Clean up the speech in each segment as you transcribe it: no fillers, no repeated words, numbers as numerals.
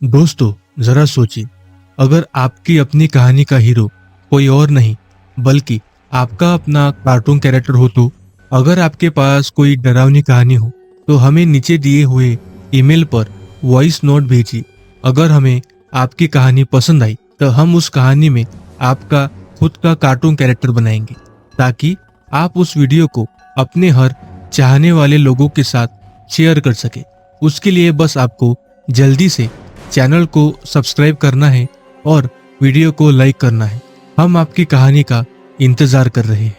दोस्तों, जरा सोचिए, अगर आपकी अपनी कहानी का हीरो कोई और नहीं बल्कि आपका अपना कार्टून कैरेक्टर हो तो। अगर आपके पास कोई डरावनी कहानी हो तो हमें नीचे दिए हुए ईमेल पर वॉइस नोट भेजिए। अगर हमें आपकी कहानी पसंद आई तो हम उस कहानी में आपका खुद का कार्टून कैरेक्टर बनाएंगे, ताकि आप उस वीडियो को अपने हर चाहने वाले लोगों के साथ शेयर कर सके। उसके लिए बस आपको जल्दी से चैनल को सब्सक्राइब करना है और वीडियो को लाइक करना है। हम आपकी कहानी का इंतजार कर रहे हैं।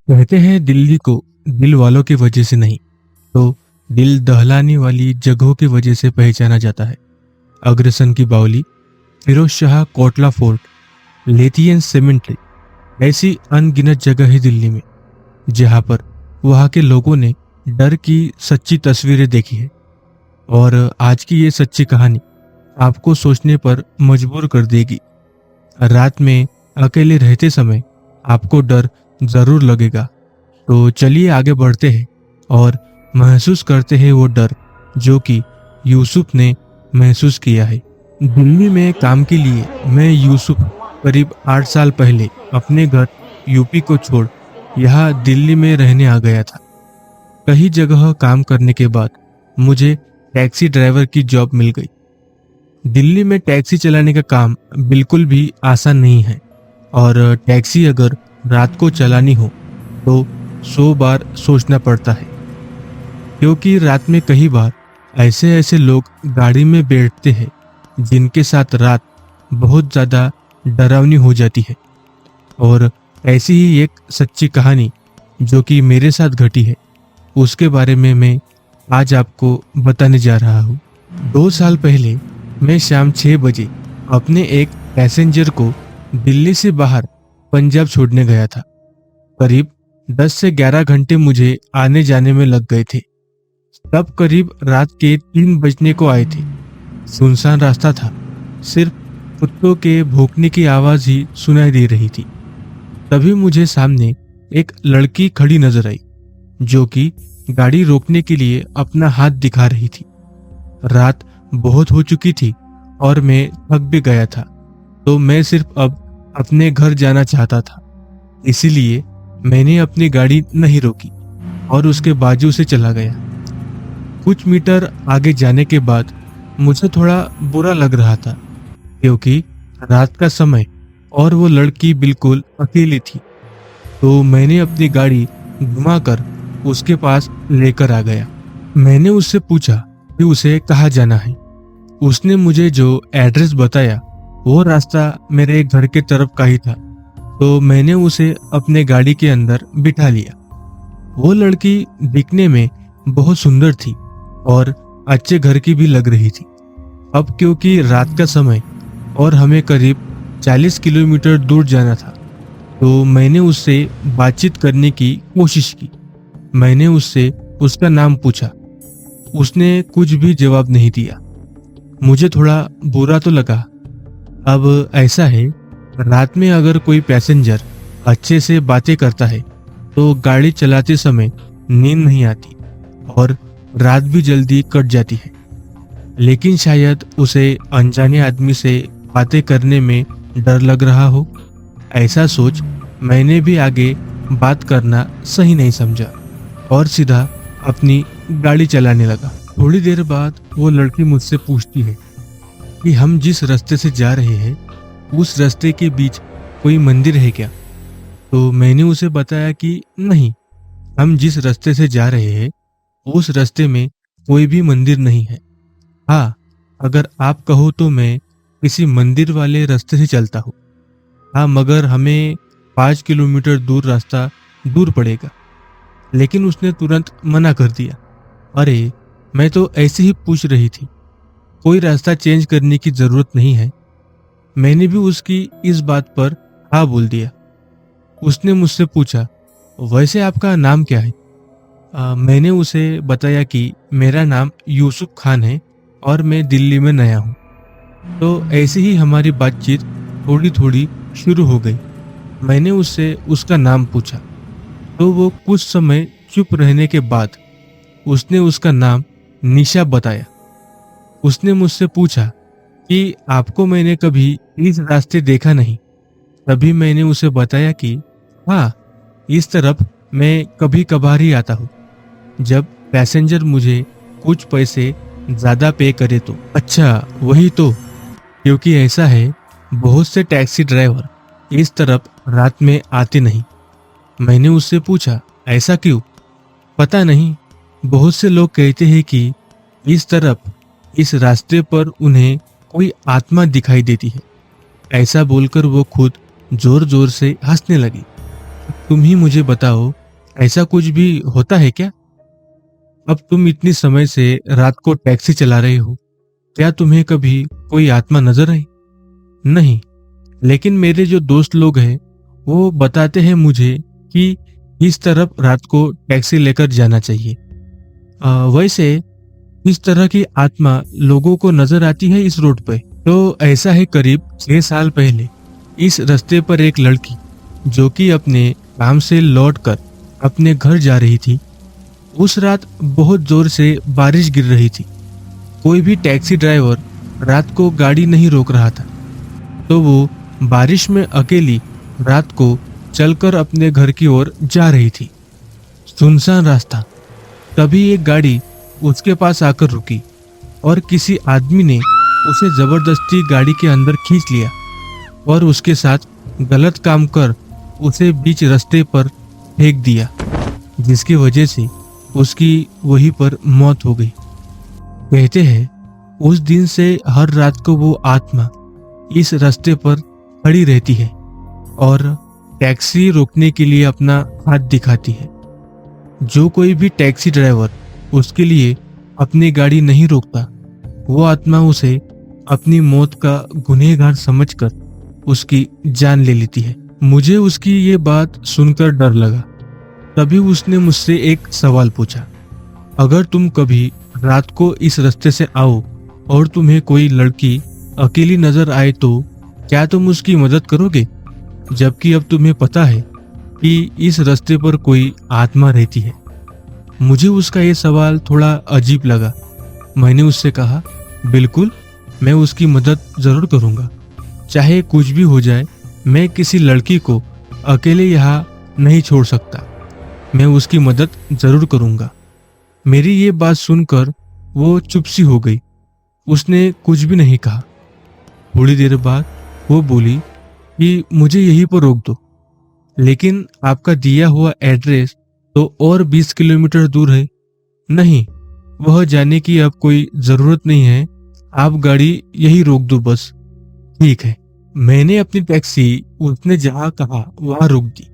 कहते हैं दिल्ली को दिल वालों की वजह से नहीं तो दिल दहलाने वाली जगहों की वजह से पहचाना जाता है। अग्रसन की बावली, फिरोज शाह कोटला फोर्ट, लेथियन सीमेंट्री, ऐसी अनगिनत जगह है दिल्ली में जहां पर वहां के लोगों ने डर की सच्ची तस्वीरें देखी है। और आज की ये सच्ची कहानी आपको सोचने पर मजबूर कर देगी। रात में अकेले रहते समय आपको डर जरूर लगेगा, तो चलिए आगे बढ़ते हैं और महसूस करते हैं वो डर जो कि यूसुफ ने महसूस किया है। दिल्ली में काम के लिए मैं यूसुफ करीब 8 साल पहले अपने घर यूपी को छोड़ यहाँ दिल्ली में रहने आ गया था। कई जगह काम करने के बाद मुझे टैक्सी ड्राइवर की जॉब मिल गई। दिल्ली में टैक्सी चलाने का काम बिल्कुल भी आसान नहीं है और टैक्सी अगर रात को चलानी हो तो 100 बार सोचना पड़ता है, क्योंकि रात में कई बार ऐसे ऐसे लोग गाड़ी में बैठते हैं जिनके साथ रात बहुत ज़्यादा डरावनी हो जाती है। और ऐसी ही एक सच्ची कहानी जो कि मेरे साथ घटी है, उसके बारे में मैं आज आपको बताने जा रहा हूँ। 2 साल पहले मैं शाम 6 बजे अपने एक पैसेंजर को दिल्ली से बाहर पंजाब छोड़ने गया था। करीब 10 से 11 घंटे मुझे आने जाने में लग गए थे। तब करीब रात के 3 बजने को आए थे। सुनसान रास्ता था, सिर्फ कुत्तों के भौंकने की आवाज ही सुनाई दे रही थी। तभी मुझे सामने एक लड़की खड़ी नजर आई जो कि गाड़ी रोकने के लिए अपना हाथ दिखा रही थी। रात बहुत हो चुकी थी और मैं थक भी गया था, तो मैं सिर्फ अब अपने घर जाना चाहता था। इसीलिए मैंने अपनी गाड़ी नहीं रोकी और उसके बाजू से चला गया। कुछ मीटर आगे जाने के बाद मुझे थोड़ा बुरा लग रहा था, क्योंकि रात का समय और वो लड़की बिल्कुल अकेली थी। तो मैंने अपनी गाड़ी घुमाकर उसके पास लेकर आ गया। मैंने उससे पूछा कि उसे कहाँ जाना है। उसने मुझे जो एड्रेस बताया वो रास्ता मेरे घर के तरफ का ही था, तो मैंने उसे अपने गाड़ी के अंदर बिठा लिया। वो लड़की दिखने में बहुत सुंदर थी और अच्छे घर की भी लग रही थी। अब क्योंकि रात का समय और हमें करीब 40 किलोमीटर दूर जाना था, तो मैंने उससे बातचीत करने की कोशिश की। मैंने उससे उसका नाम पूछा। उसने कुछ भी जवाब नहीं दिया। मुझे थोड़ा बुरा तो लगा। अब ऐसा है, रात में अगर कोई पैसेंजर अच्छे से बातें करता है तो गाड़ी चलाते समय नींद नहीं आती और रात भी जल्दी कट जाती है। लेकिन शायद उसे अनजाने आदमी से बातें करने में डर लग रहा हो। ऐसा सोच मैंने भी आगे बात करना सही नहीं समझा और सीधा अपनी गाड़ी चलाने लगा। थोड़ी देर बाद वो लड़की मुझसे पूछती है कि हम जिस रास्ते से जा रहे हैं उस रास्ते के बीच कोई मंदिर है क्या। तो मैंने उसे बताया कि नहीं, हम जिस रास्ते से जा रहे हैं उस रास्ते में कोई भी मंदिर नहीं है। हाँ, अगर आप कहो तो मैं किसी मंदिर वाले रास्ते से चलता हूँ। हाँ, मगर हमें 5 किलोमीटर दूर रास्ता दूर पड़ेगा। लेकिन उसने तुरंत मना कर दिया। अरे, मैं तो ऐसे ही पूछ रही थी, कोई रास्ता चेंज करने की जरूरत नहीं है। मैंने भी उसकी इस बात पर हाँ बोल दिया। उसने मुझसे पूछा, वैसे आपका नाम क्या है? मैंने उसे बताया कि मेरा नाम यूसुफ खान है और मैं दिल्ली में नया हूँ। तो ऐसे ही हमारी बातचीत थोड़ी थोड़ी शुरू हो गई। मैंने उससे उसका नाम पूछा तो वो कुछ समय चुप रहने के बाद उसने उसका नाम निशा बताया। उसने मुझसे पूछा कि आपको मैंने कभी इस रास्ते देखा नहीं। तभी मैंने उसे बताया कि हाँ, इस तरफ मैं कभी कभार ही आता हूँ, जब पैसेंजर मुझे कुछ पैसे ज्यादा पे करे तो। अच्छा, वही तो, क्योंकि ऐसा है, बहुत से टैक्सी ड्राइवर इस तरफ रात में आते नहीं। मैंने उससे पूछा, ऐसा क्यों? पता नहीं, बहुत से लोग कहते हैं कि इस तरफ, इस रास्ते पर उन्हें कोई आत्मा दिखाई देती है। ऐसा बोलकर वो खुद जोर जोर से हंसने लगी। तुम ही मुझे बताओ, ऐसा कुछ भी होता है क्या? अब तुम इतनी समय से रात को टैक्सी चला रहे हो, क्या तुम्हें कभी कोई आत्मा नजर आई? नहीं, लेकिन मेरे जो दोस्त लोग हैं वो बताते हैं मुझे कि इस तरफ रात को टैक्सी लेकर जाना चाहिए। वैसे इस तरह की आत्मा लोगों को नजर आती है इस रोड पे। तो ऐसा है, करीब 6 साल पहले इस रास्ते पर एक लड़की जो कि अपने काम से लौटकर अपने घर जा रही थी। उस रात बहुत जोर से बारिश गिर रही थी। कोई भी टैक्सी ड्राइवर रात को गाड़ी नहीं रोक रहा था, तो वो बारिश में अकेली रात को चलकर अपने घर की ओर जा रही थी। सुनसान रास्ता। तभी एक गाड़ी उसके पास आकर रुकी और किसी आदमी ने उसे जबरदस्ती गाड़ी के अंदर खींच लिया और उसके साथ गलत काम कर उसे बीच रास्ते पर फेंक दिया, जिसकी वजह से उसकी वहीं पर मौत हो गई। कहते हैं उस दिन से हर रात को वो आत्मा इस रास्ते पर खड़ी रहती है और टैक्सी रोकने के लिए अपना हाथ दिखाती है। जो कोई भी टैक्सी ड्राइवर उसके लिए अपनी गाड़ी नहीं रोकता, वो आत्मा उसे अपनी मौत का गुनहगार समझकर उसकी जान ले लेती है। मुझे उसकी ये बात सुनकर डर लगा। तभी उसने मुझसे एक सवाल पूछा, अगर तुम कभी रात को इस रास्ते से आओ और तुम्हें कोई लड़की अकेली नजर आए तो क्या तुम उसकी मदद करोगे, जबकि अब तुम्हें पता है कि इस रास्ते पर कोई आत्मा रहती है? मुझे उसका ये सवाल थोड़ा अजीब लगा। मैंने उससे कहा, बिल्कुल, मैं उसकी मदद जरूर करूंगा, चाहे कुछ भी हो जाए। मैं किसी लड़की को अकेले यहाँ नहीं छोड़ सकता। मैं उसकी मदद जरूर करूंगा। मेरी ये बात सुनकर वो चुप सी हो गई। उसने कुछ भी नहीं कहा। थोड़ी देर बाद वो बोली कि मुझे यहीं पर रोक दो, लेकिन आपका दिया हुआ एड्रेस तो और 20 किलोमीटर दूर है। नहीं, वह जाने की अब कोई जरूरत नहीं है, आप गाड़ी यहीं रोक दो बस। ठीक है। मैंने अपनी टैक्सी उसने जहां कहा वहां रोक दी।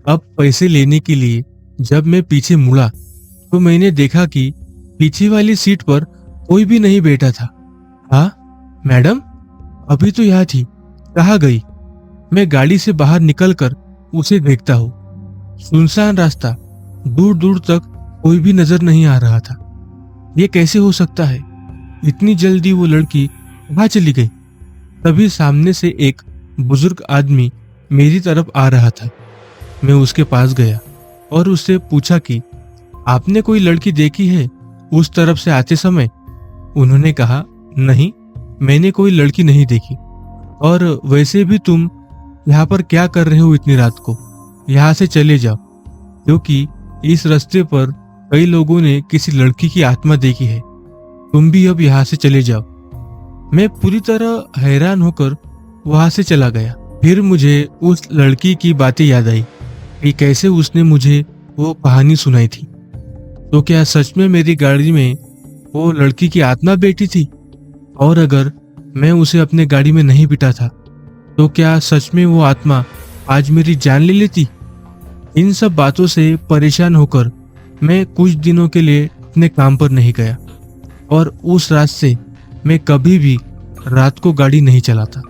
अब पैसे लेने के लिए जब मैं पीछे मुड़ा तो मैंने देखा कि पीछे वाली सीट पर कोई भी नहीं बैठा था। हाँ, मैडम अभी तो यहाँ थी, कहाँ गई? मैं गाड़ी से बाहर निकलकर उसे देखता हूँ। सुनसान रास्ता, दूर दूर तक कोई भी नजर नहीं आ रहा था। ये कैसे हो सकता है? इतनी जल्दी वो लड़की कहाँ चली गई? तभी सामने से एक बुजुर्ग आदमी मेरी तरफ आ रहा था। मैं उसके पास गया और उससे पूछा कि आपने कोई लड़की देखी है उस तरफ से आते समय? उन्होंने कहा, नहीं, मैंने कोई लड़की नहीं देखी। और वैसे भी तुम यहाँ पर क्या कर रहे हो इतनी रात को? यहाँ से चले जाओ, क्योंकि इस रास्ते पर कई लोगों ने किसी लड़की की आत्मा देखी है। तुम भी अब यहाँ से चले जाओ। मैं पूरी तरह हैरान होकर वहां से चला गया। फिर मुझे उस लड़की की बातें याद आई कि कैसे उसने मुझे वो कहानी सुनाई थी। तो क्या सच में मेरी गाड़ी में वो लड़की की आत्मा बैठी थी? और अगर मैं उसे अपने गाड़ी में नहीं बिठा था तो क्या सच में वो आत्मा आज मेरी जान ले लेती? इन सब बातों से परेशान होकर मैं कुछ दिनों के लिए अपने काम पर नहीं गया और उस रात से मैं कभी भी रात को गाड़ी नहीं चलाता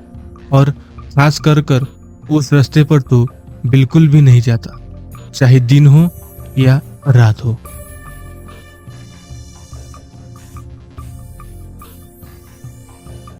और खास कर उस रास्ते पर तो बिल्कुल भी नहीं जाता, चाहे दिन हो या रात हो।